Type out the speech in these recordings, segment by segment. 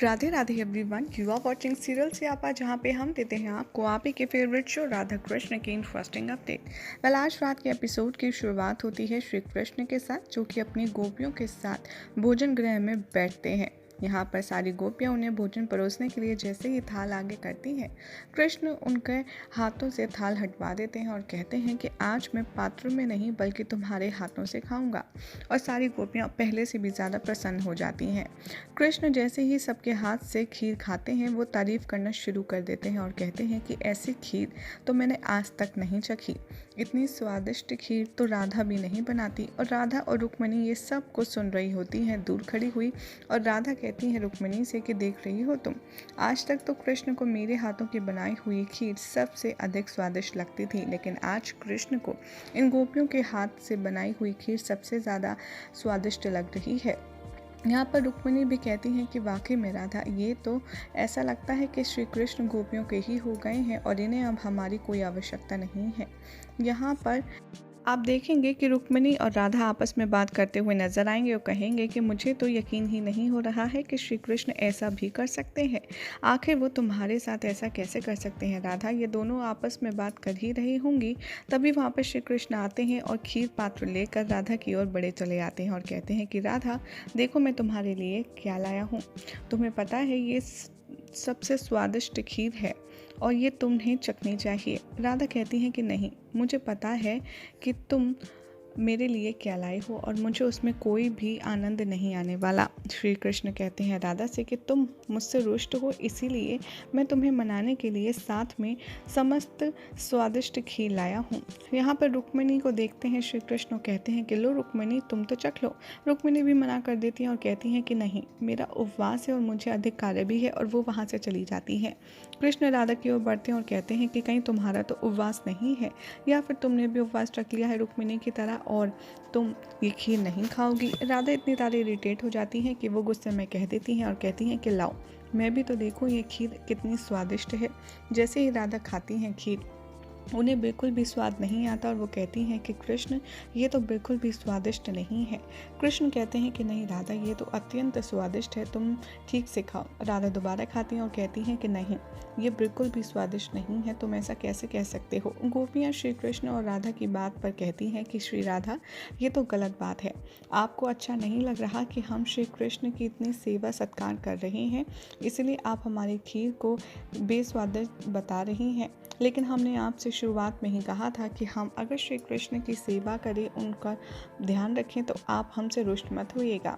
Radhe Radhe everyone, you are watching serial से आपा, जहाँ पे हम देते हैं आपको आप ही के फेवरेट शो राधा कृष्ण की इंटरेस्टिंग अपडेट। आज रात के एपिसोड की शुरुआत होती है श्री कृष्ण के साथ, जो कि अपनी गोपियों के साथ भोजन गृह में बैठते हैं। यहाँ पर सारी गोपियाँ उन्हें भोजन परोसने के लिए जैसे ही थाल आगे करती हैं, कृष्ण उनके हाथों से थाल हटवा देते हैं और कहते हैं कि आज मैं पात्र में नहीं बल्कि तुम्हारे हाथों से खाऊंगा। और सारी गोपियाँ पहले से भी ज़्यादा प्रसन्न हो जाती हैं। कृष्ण जैसे ही सबके हाथ से खीर खाते हैं, वो तारीफ करना शुरू कर देते हैं और कहते हैं कि ऐसी खीर तो मैंने आज तक नहीं चखी। इतनी स्वादिष्ट खीर तो राधा भी नहीं बनाती। और राधा और रुक्मिणी ये सब कुछ सुन रही होती हैं दूर खड़ी हुई, और राधा कहती है रुक्मिणी से कि देख रही हो तुम, आज तक तो कृष्ण को मेरे हाथों की बनाई हुई खीर सबसे अधिक स्वादिष्ट लगती थी, लेकिन आज कृष्ण को इन गोपियों के हाथ से बनाई हुई खीर सबसे ज़्यादा स्वादिष्ट लग रही है। यहाँ पर रुक्मिणी भी कहती हैं कि वाकई में राधा, ये तो ऐसा लगता है कि श्री कृष्ण गोपियों के ही हो गए हैं और इन्हें अब हमारी कोई आवश्यकता नहीं है। यहाँ पर आप देखेंगे कि रुक्मिणी और राधा आपस में बात करते हुए नजर आएंगे और कहेंगे कि मुझे तो यकीन ही नहीं हो रहा है कि श्री कृष्ण ऐसा भी कर सकते हैं। आखिर वो तुम्हारे साथ ऐसा कैसे कर सकते हैं राधा। ये दोनों आपस में बात कर ही रही होंगी, तभी वहाँ पर श्री कृष्ण आते हैं और खीर पात्र लेकर राधा की ओर बड़े चले आते हैं और कहते हैं कि राधा, देखो मैं तुम्हारे लिए क्या लाया हूँ। तुम्हें पता है ये सबसे स्वादिष्ट खीर है और ये तुम्हें चखनी चाहिए। राधा कहती है कि नहीं, मुझे पता है कि तुम मेरे लिए क्या लाए हो और मुझे उसमें कोई भी आनंद नहीं आने वाला। श्री कृष्ण कहते हैं राधा से कि तुम मुझसे रुष्ट हो, इसीलिए मैं तुम्हें मनाने के लिए साथ में समस्त स्वादिष्ट खीर लाया हूँ। यहाँ पर रुक्मिणी को देखते हैं श्री कृष्ण कहते हैं कि लो रुक्मिणी, तुम तो चख लो। रुक्मिणी भी मना कर देती हैं और कहती हैं कि नहीं, मेरा उपवास है और मुझे अधिक कार्य भी है, और वो वहाँ से चली जाती है। कृष्ण राधा की ओर बढ़ते हैं और कहते हैं कि कहीं तुम्हारा तो उपवास नहीं है, या फिर तुमने भी उपवास रख लिया है रुक्मिणी की तरह और तुम ये खीर नहीं खाओगी। राधा इतनी ज़्यादा इरिटेट हो जाती हैं कि वो गुस्से में कह देती हैं और कहती हैं कि लाओ, मैं भी तो देखूँ ये खीर कितनी स्वादिष्ट है। जैसे ही राधा खाती हैं खीर, उन्हें बिल्कुल भी स्वाद नहीं आता और वो कहती हैं कि कृष्ण, ये तो बिल्कुल भी स्वादिष्ट नहीं है। कृष्ण कहते हैं कि नहीं राधा, ये तो अत्यंत स्वादिष्ट है, तुम ठीक से खाओ। राधा दोबारा खाती हैं और कहती हैं कि नहीं, ये बिल्कुल भी स्वादिष्ट नहीं है, तुम ऐसा कैसे कह सकते हो। गोपियाँ श्री कृष्ण और राधा की बात पर कहती हैं कि श्री राधा, ये तो गलत बात है। आपको अच्छा नहीं लग रहा कि हम श्री कृष्ण की इतनी सेवा सत्कार कर रहे हैं, इसलिए आप हमारी खीर को बेस्वादिष्ट बता रही हैं। लेकिन हमने आपसे शुरुआत में ही कहा था कि हम अगर श्री कृष्ण की सेवा करें, उनका ध्यान रखें, तो आप हमसे रुष्ट मत होइएगा।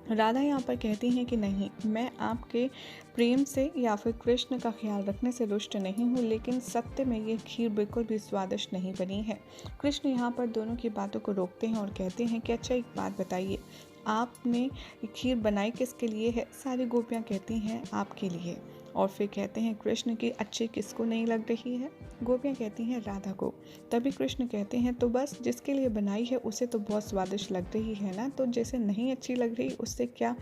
राधा यहाँ पर कहती हैं कि नहीं, मैं आपके प्रेम से या फिर कृष्ण का ख्याल रखने से रुष्ट नहीं हूँ, लेकिन सत्य में ये खीर बिल्कुल भी स्वादिष्ट नहीं बनी है। कृष्ण यहाँ पर दोनों की बातों को रोकते हैं और कहते हैं कि अच्छा एक बात बताइए, आपने खीर बनाई किसके लिए है। सारी गोपियाँ कहती हैं आपके लिए, और फिर कहते हैं कृष्ण की अच्छी किसको नहीं लग रही है। गोपियाँ कहती हैं राधा को। तभी कृष्ण कहते हैं तो बस जिसके लिए बनाई है उसे तो बहुत स्वादिष्ट लग रही है ना, तो जैसे नहीं अच्छी लग रही उससे क्या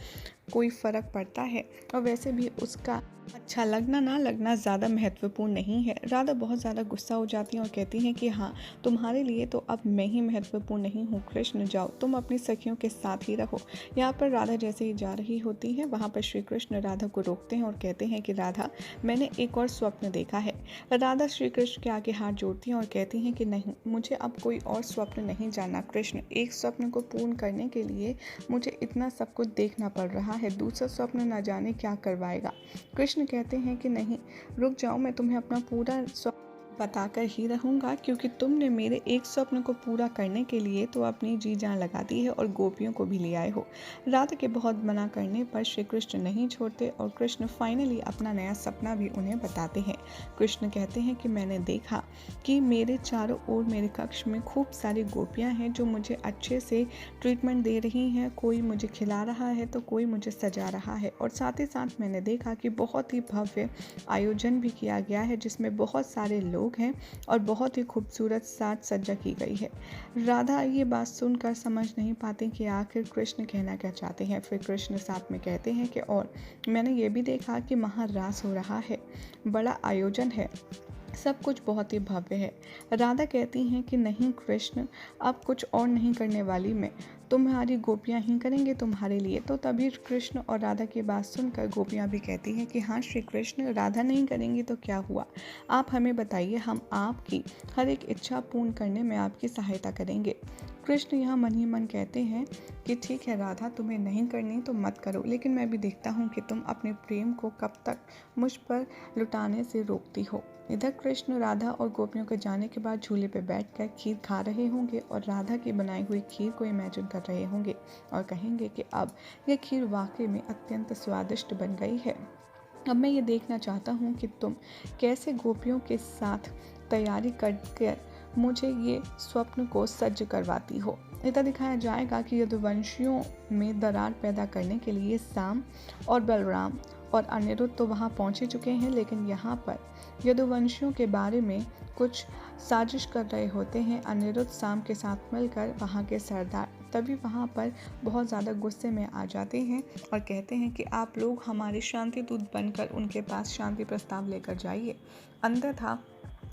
कोई फ़र्क पड़ता है, और वैसे भी उसका अच्छा लगना ना लगना ज़्यादा महत्वपूर्ण नहीं है। राधा बहुत ज़्यादा गुस्सा हो जाती हैं और कहती हैं कि हाँ, तुम्हारे लिए तो अब मैं ही महत्वपूर्ण नहीं हूँ। कृष्ण जाओ, तुम अपनी सखियों के साथ ही रहो। यहाँ पर राधा जैसे ही जा रही होती है, वहाँ पर श्री कृष्ण राधा को रोकते हैं और कहते हैं कि राधा, मैंने एक और स्वप्न देखा है। राधा श्री कृष्ण के आगे हाथ जोड़ती हैं और कहती हैं कि नहीं, मुझे अब कोई और स्वप्न नहीं जानना। कृष्ण, एक स्वप्न को पूर्ण करने के लिए मुझे इतना सब कुछ देखना पड़ रहा है, दूसरा स्वप्न न जाने क्या करवाएगा। कृष्ण कहते हैं कि नहीं, रुक जाओ, मैं तुम्हें अपना पूरा स्वप्न बताकर ही रहूँगा, क्योंकि तुमने मेरे एक स्वप्न को पूरा करने के लिए तो अपनी जी जान लगा दी है और गोपियों को भी ले आए हो। राधा के बहुत मना करने पर श्री कृष्ण नहीं छोड़ते और कृष्ण फाइनली अपना नया सपना भी उन्हें बताते हैं। कृष्ण कहते हैं कि मैंने देखा कि मेरे चारों ओर मेरे कक्ष में खूब सारी गोपियाँ हैं जो मुझे अच्छे से ट्रीटमेंट दे रही हैं। कोई मुझे खिला रहा है तो कोई मुझे सजा रहा है, और साथ ही साथ मैंने देखा कि बहुत ही भव्य आयोजन भी किया गया है, जिसमें बहुत सारे लोग हैं और बहुत ही खूबसूरत साज सज्जा की गई है। राधा ये बात सुनकर समझ नहीं पाती कि आखिर कृष्ण कहना क्या चाहते हैं। फिर कृष्ण साथ में कहते हैं कि और मैंने ये भी देखा कि महारास हो रहा है, बड़ा आयोजन है, सब कुछ बहुत ही भव्य है। राधा कहती हैं कि नहीं कृष्ण, अब कुछ और नहीं करने वाली मैं, तुम्हारी गोपियाँ ही करेंगे तुम्हारे लिए। तो तभी कृष्ण और राधा की बात सुनकर गोपियाँ भी कहती हैं कि हाँ श्री कृष्ण, राधा नहीं करेंगी तो क्या हुआ, आप हमें बताइए, हम आपकी हर एक इच्छा पूर्ण करने में आपकी सहायता करेंगे। कृष्ण यहाँ मन ही मन कहते हैं कि ठीक है राधा, तुम्हें नहीं करनी तो मत करो, लेकिन मैं भी देखता हूँ कि तुम अपने प्रेम को कब तक मुझ पर लुटाने से रोकती हो। इधर कृष्ण राधा और गोपियों के जाने के बाद झूले पर बैठकर खीर खा रहे होंगे और राधा की बनाई हुई खीर को इमेजिन कर रहे होंगे और कहेंगे कि अब यह खीर वाकई में अत्यंत स्वादिष्ट बन गई है। अब मैं ये देखना चाहता हूँ कि तुम कैसे गोपियों के साथ तैयारी कर मुझे ये स्वप्न को सज्ज करवाती हो। इधर दिखाया जाएगा कि यदुवंशियों में दरार पैदा करने के लिए साम और बलराम और अनिरुद्ध तो वहाँ पहुँच चुके हैं, लेकिन यहाँ पर यदुवंशियों के बारे में कुछ साजिश कर रहे होते हैं अनिरुद्ध साम के साथ मिलकर वहाँ के सरदार। तभी वहाँ पर बहुत ज़्यादा गुस्से में आ जाते हैं और कहते हैं कि आप लोग हमारे शांति दूत बनकर उनके पास शांति प्रस्ताव लेकर जाइए, अन्यथा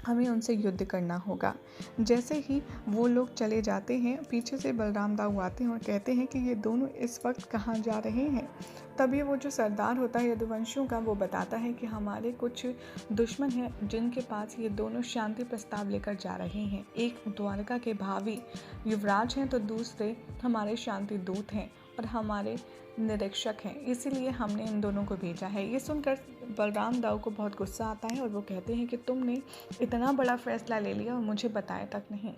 हमें उनसे युद्ध करना होगा। जैसे ही वो लोग चले जाते हैं, पीछे से बलराम दाऊ आते हैं और कहते हैं कि ये दोनों इस वक्त कहाँ जा रहे हैं। तभी वो जो सरदार होता है यदुवंशियों का, वो बताता है कि हमारे कुछ दुश्मन हैं जिनके पास ये दोनों शांति प्रस्ताव लेकर जा रहे हैं। एक द्वारका के भावी युवराज हैं तो दूसरे हमारे शांति दूत हैं और हमारे निरीक्षक हैं, इसीलिए हमने इन दोनों को भेजा है। ये सुनकर बलराम दाऊ को बहुत गुस्सा आता है और वो कहते हैं कि तुमने इतना बड़ा फैसला ले लिया और मुझे बताया तक नहीं,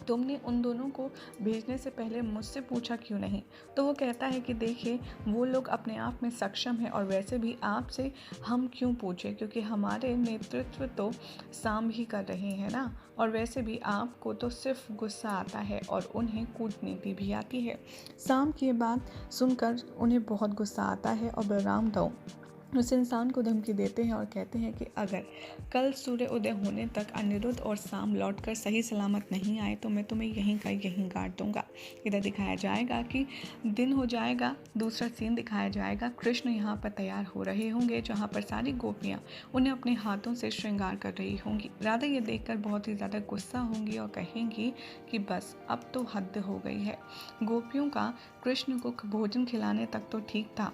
तुमने उन दोनों को भेजने से पहले मुझसे पूछा क्यों नहीं। तो वो कहता है कि देखिए, वो लोग अपने आप में सक्षम हैं और वैसे भी आपसे हम क्यों पूछे, क्योंकि हमारे नेतृत्व तो साम ही कर रहे हैं ना, और वैसे भी आपको तो सिर्फ गुस्सा आता है और उन्हें कूटनीति भी आती है। साम की बात सुनकर उन्हें बहुत गुस्सा आता है और बलराम दाऊ उस इंसान को धमकी देते हैं और कहते हैं कि अगर कल सूर्य उदय होने तक अनिरुद्ध और साम लौटकर सही सलामत नहीं आए तो मैं तुम्हें यहीं का यहीं गाड़ दूंगा। इधर दिखाया जाएगा कि दिन हो जाएगा, दूसरा सीन दिखाया जाएगा। कृष्ण यहाँ पर तैयार हो रहे होंगे, जहाँ पर सारी गोपियाँ उन्हें अपने हाथों से श्रृंगार कर रही होंगी। राधा ये देखकर बहुत ही ज़्यादा गुस्सा होंगी और कहेंगी कि बस अब तो हद हो गई है। गोपियों का कृष्ण को भोजन खिलाने तक तो ठीक था,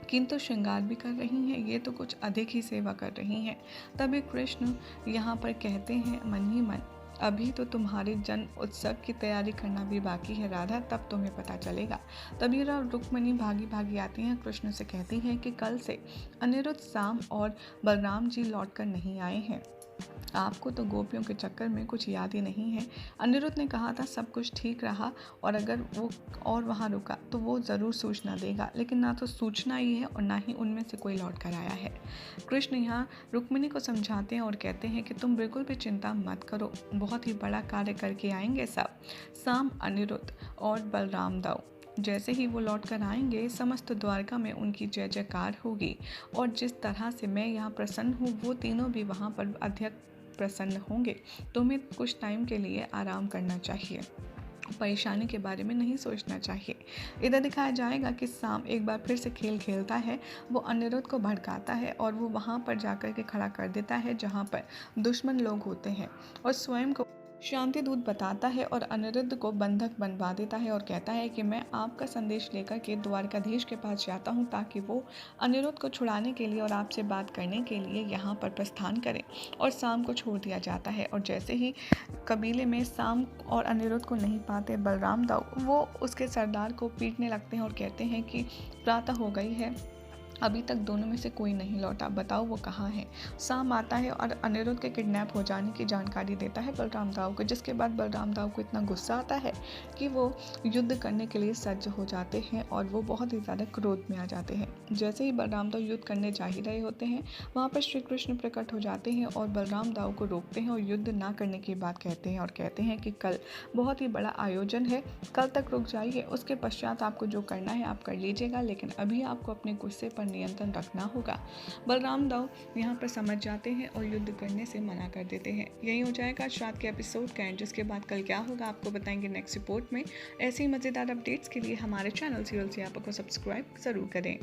किंतु श्रृंगार भी कर रही हैं, ये तो कुछ अधिक ही सेवा कर रही हैं। तभी कृष्ण यहाँ पर कहते हैं मन ही मन, अभी तो तुम्हारे जन्म उत्सव की तैयारी करना भी बाकी है राधा, तब तुम्हें पता चलेगा। तभी रुक्मिणी भागी भागी आती हैं, कृष्ण से कहती हैं कि कल से अनिरुद्ध, साम और बलराम जी लौट कर नहीं आए हैं। आपको तो गोपियों के चक्कर में कुछ याद ही नहीं है। अनिरुद्ध ने कहा था सब कुछ ठीक रहा और अगर वो और वहाँ रुका तो वो ज़रूर सूचना देगा, लेकिन ना तो सूचना ही है और ना ही उनमें से कोई लौट कर आया है। कृष्ण यहाँ रुक्मिणी को समझाते हैं और कहते हैं कि तुम बिल्कुल भी चिंता मत करो, बहुत ही बड़ा कार्य करके आएंगे सब, साम, अनिरुद्ध और बलराम दाऊ। जैसे ही वो लौट कर आएंगे, समस्त द्वारका में उनकी जय जयकार होगी और जिस तरह से मैं यहाँ प्रसन्न हूँ वो तीनों भी वहाँ पर अधिक प्रसन्न होंगे। तुम्हें कुछ टाइम के लिए आराम करना चाहिए, परेशानी के बारे में नहीं सोचना चाहिए। इधर दिखाया जाएगा कि साम एक बार फिर से खेल खेलता है, वो अनिरुद्ध को भड़काता है और वो वहाँ पर जाकर के खड़ा कर देता है जहाँ पर दुश्मन लोग होते हैं और स्वयं को शांति दूत बताता है और अनिरुद्ध को बंधक बनवा देता है और कहता है कि मैं आपका संदेश लेकर के द्वारकाधीश के पास जाता हूँ ताकि वो अनिरुद्ध को छुड़ाने के लिए और आपसे बात करने के लिए यहाँ पर प्रस्थान करें। और साम को छोड़ दिया जाता है और जैसे ही कबीले में साम और अनिरुद्ध को नहीं पाते बलराम दाऊ, वो उसके सरदार को पीटने लगते हैं और कहते हैं कि प्रातः हो गई है, अभी तक दोनों में से कोई नहीं लौटा, बताओ वो कहाँ है। साम आता है और अनिरुद्ध के किडनैप हो जाने की जानकारी देता है बलराम दाऊ को, जिसके बाद बलराम दाऊ को इतना गुस्सा आता है कि वो युद्ध करने के लिए सज्ज हो जाते हैं और वो बहुत ही ज़्यादा क्रोध में आ जाते हैं। जैसे ही बलराम दाऊ युद्ध करने जा ही रहे होते हैं, वहाँ पर श्री कृष्ण प्रकट हो जाते हैं और बलराम दाऊ को रोकते हैं और युद्ध ना करने की बात कहते हैं और कहते हैं कि कल बहुत ही बड़ा आयोजन है, कल तक रुक जाइए, उसके पश्चात आपको जो करना है आप कर लीजिएगा, लेकिन अभी आपको अपने गुस्से पर नियंत्रण रखना होगा। बलराम दाऊ यहाँ पर समझ जाते हैं और युद्ध करने से मना कर देते हैं। यही हो जाएगा आज रात के एपिसोड का एंड, जिसके बाद कल क्या होगा आपको बताएंगे नेक्स्ट रिपोर्ट में। ऐसे ही मज़ेदार अपडेट्स के लिए हमारे चैनल सीरियल से आपको सब्सक्राइब ज़रूर करें।